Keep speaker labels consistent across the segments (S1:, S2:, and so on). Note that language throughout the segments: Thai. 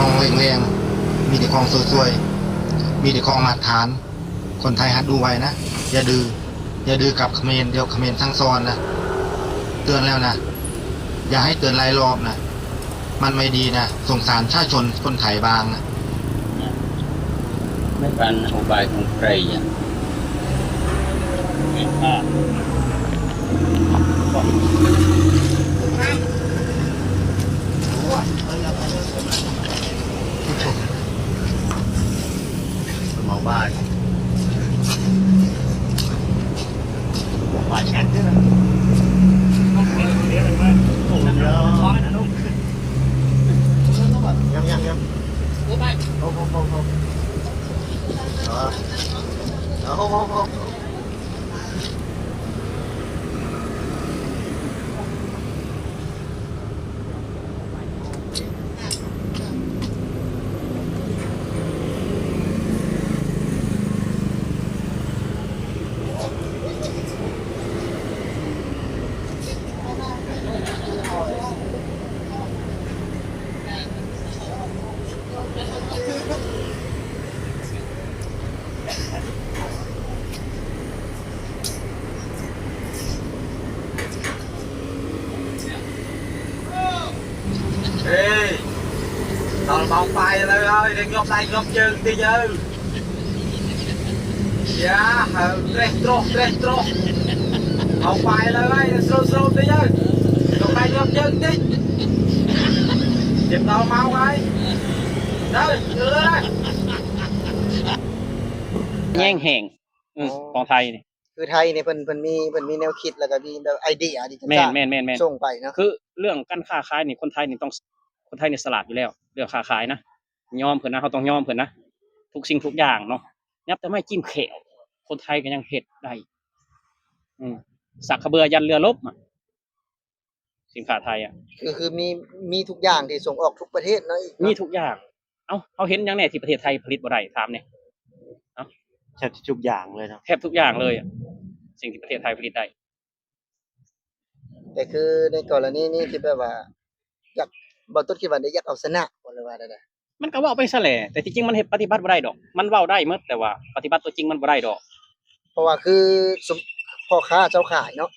S1: ของแรงๆมีแต่ของสวยๆมีแต่ของมาตรฐานคนไทยฮัดดูไว้นะอย่าดื้อกับเขมรเดี๋ยวเขมรทั้งซ้อนนะเตือนแล้วนะอย่าให้เตือนหลายรอบนะมันไม่ดีนะสงสารชาติชนคนไทยบางนะ
S2: ไม่ปันอุบายของใครอย่างไม่พลาด
S1: เมาบ้านบ้านแชทด้วยนะยังโอ้ไปโอ้
S3: เฮ้ยตอนมองไปเลยเอ้ยเด็กยกใส่ยกยืนตียืนอย่าเร่งตรงมองไปเลยสู้ตียืนยกใส่ยกยืนตีเจ็บตัวเมาไว้เดินเลย
S2: แย่งแห่งของไทยนี่
S4: คือไทยเนี่ยเพิ่นมีแนวคิดแล้วก็มีแบบไอเดียที่จะ
S2: แม่น
S4: ส่งไปเนาะ
S2: คือเรื่องการค้าขายนี่คนไทยนี่ต้องคนไทยนี่ฉลาดอยู่แล้วเรื่องค้าขายนะยอมเพิ่นนะเขาต้องยอมเพิ่นนะทุกสิ่งทุกอย่างเนาะนับแต่ไม่จิ้มแขวคนไทยก็ยังเฮ็ดได้สักกระเบือยันเรือรบอะสินค้าไทยอ่ะ
S4: คือมีทุกอย่างที่ส่งออกทุกประเทศเนาะ
S2: มีทุกอย่างเอ้าเขาเห็นหยังแน่ที่ประเทศไทยผลิตบ่ได้ถามเนี่ยเอ้า
S1: แทบทุกอย่างเลยเนาะ
S2: แทบทุกอย่างเลยอะสิ่งที่ประเทศไทยผลิตได้
S4: แต่คือในกรณีนี้ที่แบบว่าอยากบ่ต้นคิดว่าได้อยากเอาชนะบ่เลยว่าได้
S2: มันก็เว้าไปซะแหละแต่ที่จริงมันเฮ็ดปฏิบัติบ่ได้ดอกมันเว้าได้หมดแต่ว่าปฏิบัติตัวจริงมันบ่ได้ดอก
S4: เพราะว่าคือพ่อค้าเจ้าขายเนาะ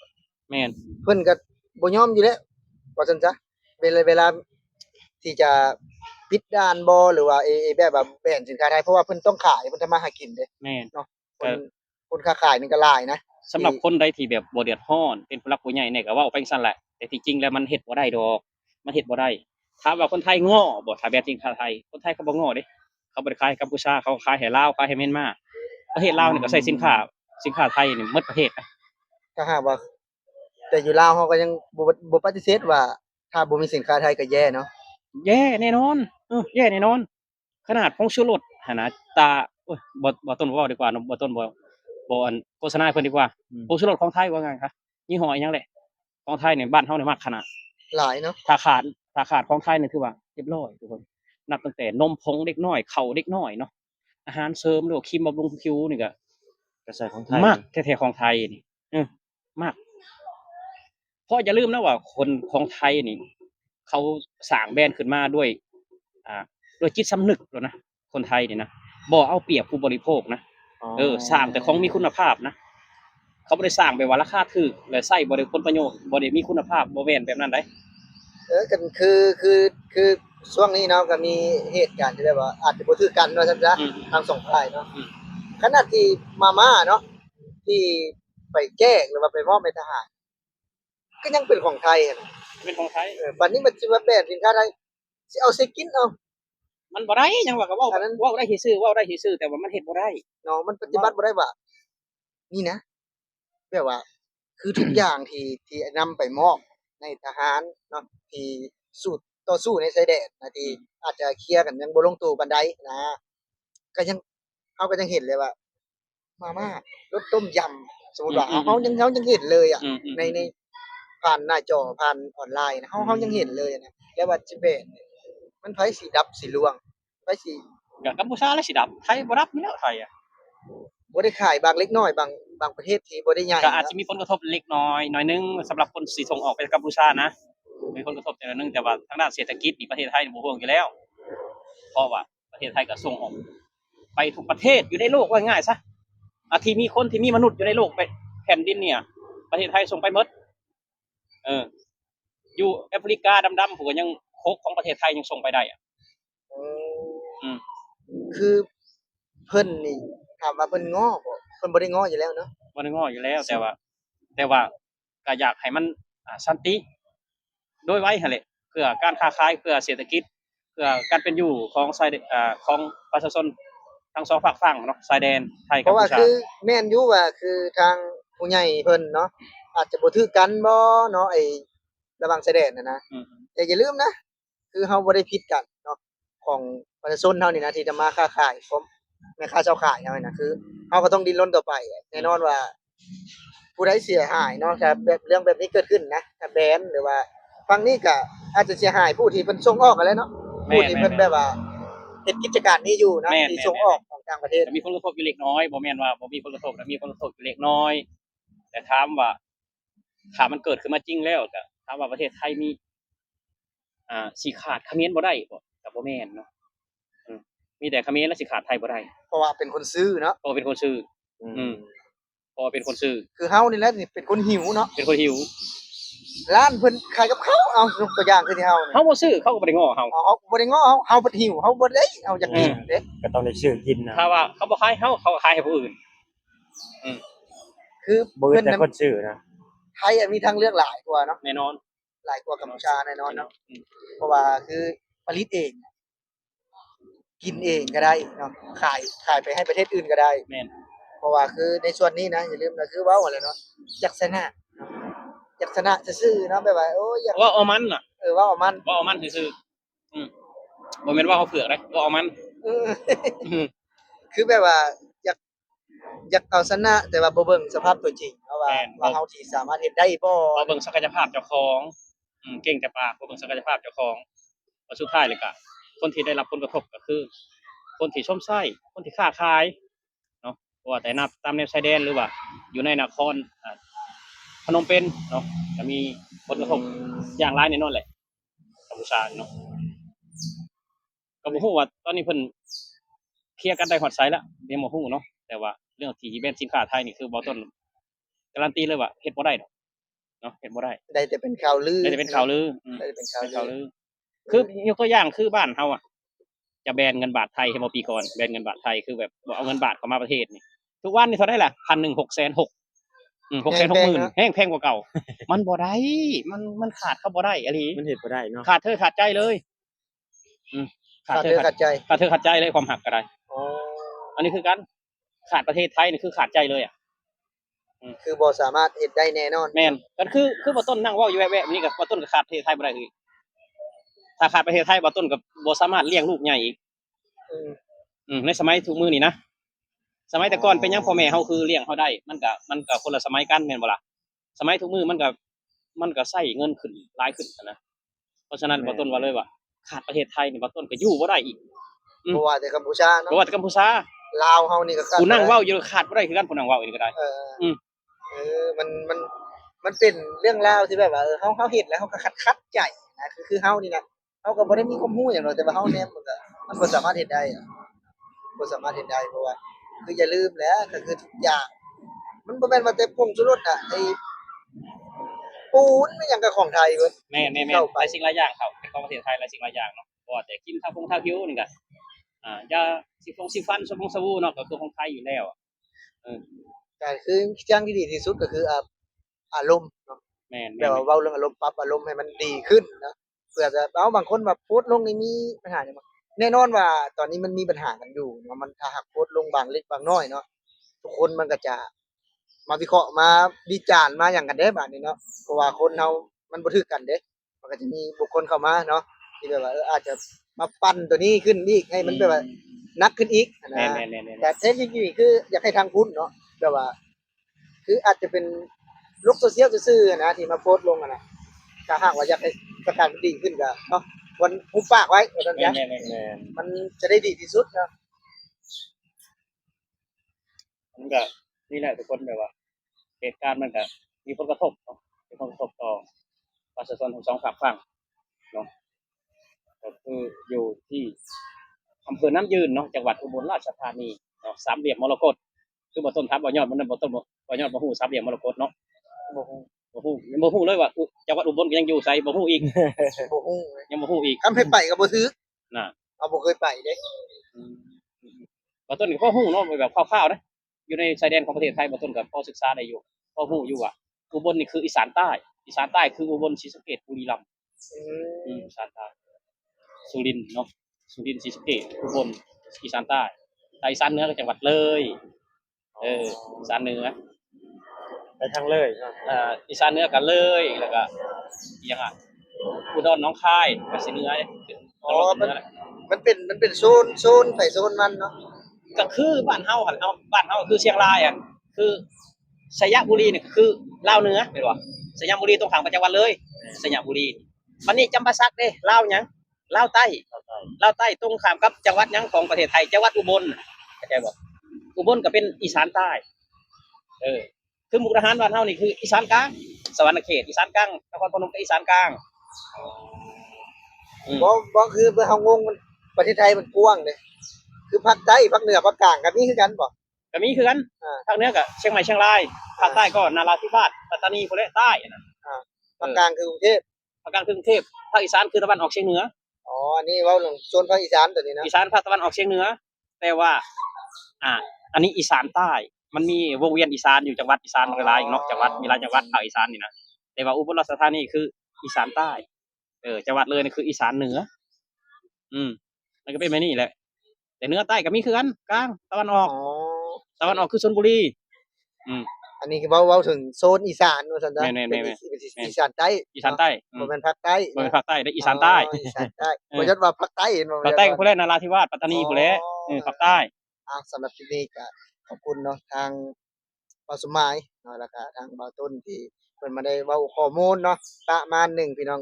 S2: แม่น
S4: เพิ่นก็บ่ยอมอยู่แล้วว่าซั่นซะเวลาที่จะปิดด่านบ่หรือว่าแบบว่าแบนสินค้าไทยเพราะว่าเพิ่นต้องขายเพิ่นทำมาหากินเด้
S2: แม่น
S4: เนาะคนค้าขายนี่ก็หลายนะ
S2: สำหรับคนใดที่แบบบ่เดือดร้อนเป็นผู้หลักผู้ใหญ่เนี่ยก็เว้าไปจังซั่นแหละแต่ที่จริงแล้วมันเฮ็ดบ่ได้ดอกมันเฮ็ดบ่ได้ถามว่าคนไทยโง่บ่ถ้าแบบจริงชาวไทยคนไทยเขาบ่โง่เด้เขาบ่ได้ขายให้กัมพูชาเขาขายให้ลาวขายให้เมียนมาประเทศลาวนี่ก็ใช้สินค้าไทยนี่หมดประเทศนะ
S4: ถ้าหากว่าแต่อยู่ลาวเขาก็ยังบ่ปฏิเสธว่าถ้าบ่มีสินค้าไทยก็แย่เนาะ
S2: แย่แน่นอนแย่แน่นอนขนาดผงชูรสหั่นน่ะตาโอ๊ยบ่ต้นเว้าดีกว่าเนาะบ่ต้นบ่อันโฆษณาให้เพิ่นดีกว่าผงชูรสของไทยว่าไงคะยี่ห้ออิหยังแหละของไทยเนี่ยบ้านเฮานี่มักขนาด
S4: หลายเนาะ
S2: ถ้าขาดของไทยนี่คือว่าเรียบร้อยทุกคนนับตั้งแต่นมผงเด็กน้อยข้าวเด็กน้อยเนาะอาหารเสริมหรือว่าครีมบำรุงผิวนี่ก็
S1: กระแสของไทย
S2: มักแท้ๆของไทยนี่มักเพราะอย่าลืมนะว่าคนของไทยนี่เขาสร้างแบรนด์ขึ้นมาด้วยอ่าด้วยจิตสำนึกแล้วนะคนไทยนี่นะบ่เอาเปรียบผู้บริโภคนะสร้างแต่ของมีคุณภาพนะเขาบ่ได้สร้างแบบว่าราคาถูกแล้วใช้บ่ได้ผลประโยชน์บ่ได้มีคุณภาพบ่แม่นแบบนั้นเดะ
S4: กันคือช่วงนี้เนาะก็มีเหตุการณ์ที่แบบว่าอาจจะบ่ถือกันว่าซั่นซะทั้งสองฝ่ายเนาะขณะที่มาม่าเนาะที่ไปแจ้งหรือว่าไปมอบให้ทหารก็ยังเป็นของไทยอะ
S2: เป็นของไทย
S4: บัดนี้มันสิมาแบนสินค้าไทยสิเอาใส่กินเอา
S2: มันบ่ได้ยังว่าก็เว้าเว้าได้ซื่อๆเว้าได้ซื่อๆแต่ว่ามันเฮ็ดบ่ได้
S4: เนาะมันปฏิบัติบ่ได้ว่านี่นะแบบว่าคือทุกอย่างที่นำไปมอบในทหารเนาะที่ต่อสู้ในชายแดนนะที่อาจจะเคลียร์กันยังบ่ลงตัวปานใดนะก็ยังเราก็ยังเห็นเลยว่ามาม่ารสต้มยำสมมุติว่าเรายังเห็นเลยอะในผ่านหน้าจอผ่านออนไลน์นะเรายังเห็นเลยนะแล้วว่าสิแม่นมันไผสิดับสิร่วงไผสิ
S2: ก็กัมพูชาแล้วสิดับไทยบ่รับอยู่แล้วไทยอะ
S4: บ่ได้ขายบางเล็กน้อยบางประเทศที่บ่ได้ใหญ่
S2: ก็อาจสิมีผลกระทบเล็กน้อยหน่อยหนึงสำหรับคนสิส่งออกไปกัมพูชานะมีผลกระทบแต่ละนึงแต่ว่าทางด้านเศรษฐกิจนี่ประเทศไทยนี่บ่ห่วงอยู่แล้ว เพราะว่าประเทศไทยก็ส่งออกไปทุกประเทศอยู่ในโลกว่าง่ายซะที่มีคนที่มีมนุษย์อยู่ในโลกไปแผ่นดินเนี่ยประเทศไทยส่งไปหมดเอออยู่แอฟริกาดำๆผมก็ยังโคกของประเทศไทยยังส่งไปได้อ่ะอืม
S4: คือเพิ่นนี่ถามว่าเพิ่นง้อบ่เพิ่นบ่ได้ง้ออยู่แล้วเนาะ
S2: บ่ได้ง้ออยู่แล้วแต่ว่าก็อยากให้มันสันติโดยไว้หั่นแหละเพื่อการค้าขายเพื่อเศรษฐกิจเพื่อการเป็นอยู่ของชายของประชาชนทั้งสองฝากฝั่งเนาะชายแดนไทย
S4: เพราะว่า
S2: กัมพูชา
S4: คือแม่นอยู่ว่าคือทางผู้ใหญ่เพิ่นเนาะอาจจะบ่ถือกันบ่เนาะไอ้ระหว่างชายแดนน่ะนะ
S2: อืม
S4: แต่อย่าลืมนะคือเฮาบ่ได้ผิดกันเนาะของประชาชนเฮานี่นะที่จะมาค้าขายผมแม่ค้าชาวขายเฮานี่นะคือเฮาก็ต้องดิ้นรนต่อไปแน่นอนว่าผู้ใดเสียหายเนาะถ้าแบบเรื่องแบบนี้เกิดขึ้นนะถ้าแบนหรือว่าฝั่งนี้ก็อาจจะเสียหายผู้ที่เพิ่นส่งออกกันแหล้วเนาะผู้ที่เพิ่นแบบว่าเฮ็ดกิจการนี้อยู่นะที่ส่งออกของต่างประเทศ
S2: แต่มีผลกระทบอยู่เล็กน้อยบ่แม่นว่าบ่มีผลกระทบแต่มีผลกระทบอยู่เล็กน้อยแต่ถามว่าถ้ามันเกิดขึ้นมาจริงแล้วก็ถามว่าประเทศไทยมีสิขาดเขมรบ่ได้บ่ก็บ่แม่นเนาะอืมมีแต่เขมรและสิขาดไทยบ่ได้
S4: เพราะว่าเป็นคนซื้อเนาะ
S2: เพราะว่าเป็นคนซื่ออืมเพราะว่าเป็นคนซื่อ
S4: คือเฮานี่แหละนี่เป็นคนหิวเนาะ
S2: เป็นคนหิว
S4: ร้านเพิ่นขายกับข้าวเอายกตัวอย่างคือที่เฮานี่
S2: เฮาบ่ซื้อเขาก็บ่ได้ง้อเฮา
S4: เฮาบ่ได้ง้อเฮาบ่หิวเฮาบ่ได้เอาอยากกินเด้
S5: ก็ต้องได้ชื่อกินนะ
S2: ถ้าว่าเขาบ่ขายเฮาเขาก็ขายให้ผู้อื่น
S4: คือ
S5: บ่
S4: เพิ่น
S5: แต่
S4: น่ะ
S5: คนชื่อนะ
S4: ไทยมีทางเลือกหลายกว่าเนาะ
S2: แน่นอน
S4: หลายกว่ากัมพูชาแน่นอนเนาะเพราะว่าคือผลิตเองกินเองก็ได้เนาะขายไปให้ประเทศอื่นก็ได้
S2: แม่น
S4: เพราะว่าคือในส่วนนี้นะอย่าลืมนะคือเว้าหั่นแหละเนาะจักษณะเนาะจักษณะซื่อๆเนาะแบบว่าโอ้ยอยาก
S2: ว่าเอามันน่ะ
S4: เว้าเอามัน
S2: ว่าเอามันซื่อๆบ่แม่นว่าเอาเผือกนะว่าเอามัน
S4: เออ
S2: อืม
S4: คือแบบว่าอยากเอาชนะแต่ว่าบ่เบิ่งสภาพตัวจริงเพราะว่า
S2: แม่น
S4: ว่าเฮาสิสามารถเฮ็ดได้บ่
S2: บ่เบิ่งศักยภาพเจ้าของเก่งแต่ปากบ่เบิ่งศักยภาพเจ้าของแล้วสุดท้ายเลยก็คนที่ได้รับผลกระทบก็คือ คนที่ชมไส้คนที่ค้าขายเนาะเพราะว่าแต่นับตามแนวชายแดนหรือว่าอยู่ในนครพนมเปญเนาะจะมีผลกระทบอย่างร้ายแน่นอนแหละกัมพูชาเนาะก็บ่ฮู้ว่าตอนนี้เพิ่นเคลียร์กันได้ฮอดไสแล้วยังบ่ฮู้เนาะแต่ว่าเรื่องที่แบนสินค้าไทยนี่คือบ่ต้นการันตีเลยว่าเฮ็ดบ่ได้ดอกเนาะเฮ็ดบ่ได้
S4: ได้แต่เป็นข่าวลือ
S2: ได้แต่เป็นข่าวลือ
S4: ได้แต่เป็นข่าว
S2: เป็นข่าว
S4: ลื
S2: ลื
S4: อ
S2: อคือยกตัวอย่างคือบ้านเฮาจะแบนเงินบาทไทยให้บ่ปีก่อนแบนเงินบาทไทยคือแบบบ่เอาเงินบาทเข้ามาประเทศนี่ทุกวันนี้เท่าไดล่ะ 1,100 660,000 660,000แพงกว่าเก่า มันบ่ได้มันขาดเขาบ่ได้อะลี
S5: มันเฮ็ดบ่ได้เนาะ
S2: ขาดเธอขาดใจเลยขาด
S4: ขาด
S2: เธ
S4: เธ
S2: อ
S4: อ
S2: ขา
S4: ขา
S2: ด
S4: ดใจ
S2: ขาดเธอขาดใจเลยความหักก็ได้
S4: อ๋อ
S2: อันนี้คือการขาดประเทศไทยนี่คือขาดใจเลยอ่ะ
S4: คือบ่สามารถเฮ็ดได้แน่นอน
S2: แม่นก็คือบ่ต้นนั่งเว้าอยู่แวะๆนี่ก็บ่ต้นก็ขาดประเทศไทยบ่ได้คือถ้าขาดประเทศไทยบ่ต้นก็บ่สามารถเลี้ยงลูกใหญ่อีก ในสมัยทุกมื้อนี่นะสมัยแต่ก่อนเป็นหยังพ่อแม่เฮาคือเลี้ยงเฮาได้มันก็คนละสมัยกันแม่นบ่ล่ะสมัยทุกมื้อมันก็ใช้เงินขึ้นหลายขึ้นนะเพราะฉะนั้นบ่ต้นว่าเลยว่าขาดประเทศไทยนี่บ่ต้นก็อยู่บ่ได้อีก
S4: เพราะว่าแต่กัมพูชา
S2: เพ
S4: เนาะ
S2: ราะว่าแต่กัมพูชา
S4: ลาวเฮานี่ก็ขาด
S2: ผู้นั่ง
S4: บ่ได้
S2: เว้าอยู่ขาดบ่ได้คือกันผู้นั่งเว้าอีกก็ได้ อืม
S4: มันเป็นเรื่องราวที่แบบว่าเฮาเฮ็ดแล้วเฮาก็คัดใจนะคือเฮานี่นะเฮาก็บ่ได้มีความรู้หยังหรอกแต่ว่าเฮาแนมมันบ่สามารถเฮ็ดได้อะบ่สามารถเฮ็ดได้เพราะว่าคืออย่าลืมแหละก็คือทุกอย่างมันบ่แม่นว่าแต่ผงชูรสน่ะไอ้ปูนมันหยังก็ของไทยเบิด
S2: แม่นๆๆหลายสิ่งหลายอย่างเขาเป็นของประเทศไทยหลายสิ่งหลายอย่างเนาะบ่ว่าแต่กินทาพงทาผิวนี่ก็ยาสีฟันสบู่เนาะก็คือของไทยอยู่แล้ว
S4: ก็คืออย่างที่ดีที่สุดก็คืออารมณ์เนาะ
S2: แม่น
S4: แบบว่าเว้าเรื่องอารมณ์ปรับอารมณ์ให้มันดีขึ้นนะเพื่อจะบางคนแบบโพสต์ลงนี่มีปัญหาหยังบ่แน่นอนว่าตอนนี้มันมีปัญหากันอยู่เนาะมันถ้าหากโพสต์ลงบางเล็กบางน้อยเนาะทุกคนมันก็จะมาวิเคราะห์มาวิจารณ์มาหยังกันเด้บัดนี้เนาะเพราะว่าคนเฮามันบ่ถือกันเด้มันก็จะมีบุคคลเข้ามาเนาะที่แบบว่าอาจจะมาปั้นตัวนี้ขึ้นอีกให้มันแบบว่าหนักขึ้นอีกนะ
S2: แม่นๆๆ
S4: แต่แท้จริงๆคืออยากให้ทางคุณเนาะแบบว่า คืออาจจะเป็นโลกโซเชียลซื่อๆนะที่มาโพสต์ลงอะนะถ้าหากว่าอยากให้สถานมันดีขึ้นก็เนาะควรหุบปากไว้ว่าซั่น
S2: แม่
S4: ซะ
S2: นๆ
S5: แม่น
S4: มันจะได้ดีที่สุดนะ
S2: มันก็นี่แหละทุกคนแบบว่าเหตุการณ์มันก็มีผลกระทบเนาะมีผลกระทบต่อประชาชนทั้งสองฝั่งเนาะก็คืออยู่ที่ อำเภอน้ำยืนเนาะจังหวัดอุบลราชธานีเนาะสามเหลี่ยมมรกตคือบ่ต้นทับบ่ยอดมันบ่ต้นบ่ยอดบ่ฮู้สามเหลี่ยมมรกตเนาะ
S4: บ่ฮู้
S2: บ่ฮู้ยังบ่ฮู้เลยว่าจังหวัดอุบลก็ยังอยู่ไสบ่ฮู้อีก
S4: บ่ฮู้เลย
S2: ยังบ่ฮู้อีก
S4: คำให้ไปก็บ่ถือ
S2: น่ะ
S4: เอาบ่เคยไปเด้
S2: บ่ต้นก็พอฮู้เนาะแบบคร่าวๆนะอยู่ในชายแดนของประเทศไทยบ่ต้นก็พอศึกษาได้อยู่พอฮู้อยู่ว่าอุบลนี่คืออีสานใต้อีสานใต้คืออุบลศรีสะเกษบุรีรัมย์ อีสานใต้สุรินทร์เนาะสุรินทร์ศรีสะเกษอุบลอีสานใต้อีสานเหนือก็จังหวัดเลยอีสานเหนือ
S3: ไปทางเลยเนาะ
S2: อีสานเหนือก็เลยแล้วก็อีหยังอ่ะอุดรหนองคายก็สิเหนืออ๋อมัน
S4: มันเป็นโซนไปโซนมันเนาะ
S2: ก็คือบ้านเฮาหั่นเอาบ้านเฮาคือเชียงรายอ่ะคือสยบุรีนี่ก็คือลาวเหนือแม่นบ่สยบุรีตรงข้ามกับจังหวัดเลยสยบุรีมันนี่จำปาสักเด้ลาวหยังลาวใต้ลาวใต้ตรงข้ามกับจังหวัดหยังของประเทศไทยจังหวัดอุบลเข้าใจบ่อุบลก็เป็นอีสานใต้คือมุกดาหารบ้านเฮานี่คืออีสานกลางสวรรณเขตอีสานกลางนครพนมก็อีสานกลาง
S4: บ่คือเฮางงมันประเทศไทยมันกว้างเด้คือภาคใต้ภาคเหนือภาคกลางก็มีคือกันบ่
S2: ก็มีคือกันภาคเหนือก็เชียงใหม่เชียงรายภาคใต้ก็นราธิวาสปัตตานีพุ่นแหละใต้น่ะ
S4: ภาคกลางคือกรุงเทพ
S2: ภาคกลางคือกรุงเทพภาคอีสานคือตะวันออกเฉียงเหนือ
S4: อ๋ออันนี้เว้าเรื่องโซนภาคอีสานตัวนี้นะ
S2: อีสานภาคตะวันออกเฉียงเหนือแต่ว่าอันนี้อีสานใต้มันมีวงเวียนอีสานอยู่จังหวัดอีสานหลายๆเนาะจังหวัดมีหลายจังหวัดภาคอีสานนี่นะแต่ว่าอุบลราชธานีคืออีสานใต้จังหวัดเลยนี่คืออีสานเหนือมันก็เป็นแบบนี้แหละแต่เหนือใต้ก็มีคือกันกลางตะวันออก
S4: อ๋อ
S2: ตะวันออกคือชลบุรี
S4: อันนี้คือเว้าถึงโซนอีสานว่าซั่นซะ
S2: แม่นๆๆ
S4: เป็นอีสานใต้
S2: อีสานใต้
S4: บ่แม่นภาคใต้
S2: บ่เป็นภาคใต้ได้อีสานใต้
S4: อีสานใต้บ่ยัดว่าภาคใต้เห็นบ่
S2: ภาคใต้ก็พุ่นแหละนราธิวาสปัตตานีพุ่นแหละภาคใต้
S4: สำหรับคลิปนี้ก็ขอบคุณเนาะทางบ่าวสมหมายเนาะแล้วก็ทางบ่าวต้นที่เพิ่นมาได้เว้าข้อมูลเนาะประมาณหนึ่งพี่น้อง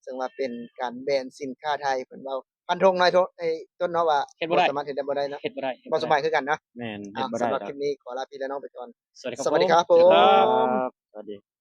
S4: ซึ่งว่าเป็นการแบนสินค้าไทยเพิ่นเว้าฟันธงหน่อยไอ้ต้นเนาะว่า
S2: เฮ็ดบ่ได้
S4: สามารถเฮ็ดได้บ่ได้เนาะ
S2: เฮ็ดบ่ได้
S4: บ่าวสมหมายคือกันเนาะ
S3: แม่นเฮ็ดบ่ได้
S4: สำหรับ
S3: ค
S4: ครับ ลิปนี้ขอลาพี่และน้องไปก่อน
S2: สวัสดีครับ
S4: สวัสดีครับผม
S2: ครับ
S3: สวัสดี